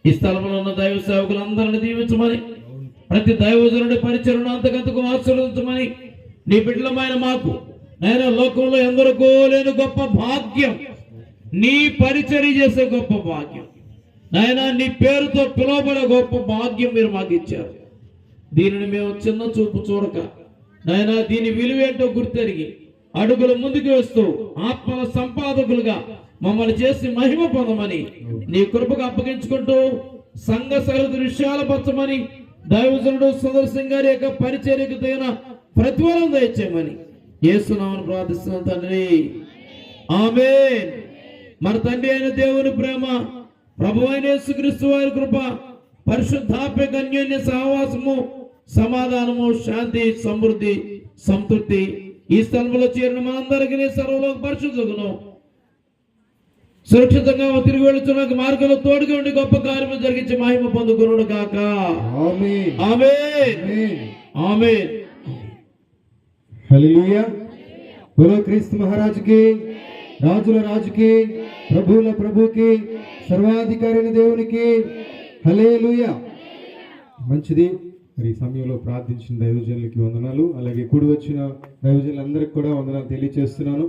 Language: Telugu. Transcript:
ఈ స్థలంలో ఉన్న దైవ సేవకులందరినీ దీవించమని, ప్రతి దైవజనుడి పరిచయను అంతకంతకు ఆశీర్వదించమని, నీ బిడ్డలమైన మాకు నేను లోకంలో ఎందరికో లేని గొప్ప భాగ్యం, నీ పరిచర్య చేసే గొప్ప భాగ్యం నాయన, నీ పేరుతో పిలువబడే గొప్ప భాగ్యం మీరు మాకు ఇచ్చారు. దీనిని మేము చిన్న చూపు చూడక నాయన, దీని విలువేంటో గుర్తెరిగి అడుగులు ముందుకు వేస్తూ ఆత్మల సంపాదకులుగా మమ్మల్ని చేసి మహిమ పొందమని నీ కృపకు అప్పగించుకుంటూ సంఘ సరిహద్దు విషయాలు పరచమని, దైవజనుడు సుదర్శన్ గారి యొక్క పరిచర్యకు తగిన ప్రతిఫలం దయచేయమని యేసునామమున ప్రార్థిస్తున్నాను తండ్రి, ఆమేన్. మన తండ్రి అయిన దేవుని ప్రేమ, ప్రభువైన యేసుక్రీస్తు వారి కృప, పరిశుద్ధాత్మ అన్యోన్య సహవాసము, సమాధానము, శాంతి, సమృద్ధి, సంతృప్తి ఈ స్థలంలో చేరిన మనందరికీ సర్వలోక పరిశుద్ధులను సురక్షితంగా తిరిగి వెళుతున్న మార్గంలో తోడుగా ఉండి గొప్ప కార్యము జరిగించి మహిమ పొందుకునుడు గాక. ఆమేన్, ఆమేన్, ఆమేన్. హల్లెలూయా. బోలో క్రీస్తు మహారాజుకి, రాజుల రాజుకి, ప్రభువుల ప్రభుకి, సర్వాధికారైన దేవునికి హల్లెలూయా. మంచిది. మరి ఈ సమయంలో ప్రార్థించిన దైవజనులకి వందనాలు, అలాగే కూడి వచ్చిన దైవజనులందరికీ కూడా వందనాలు తెలియజేస్తున్నాను.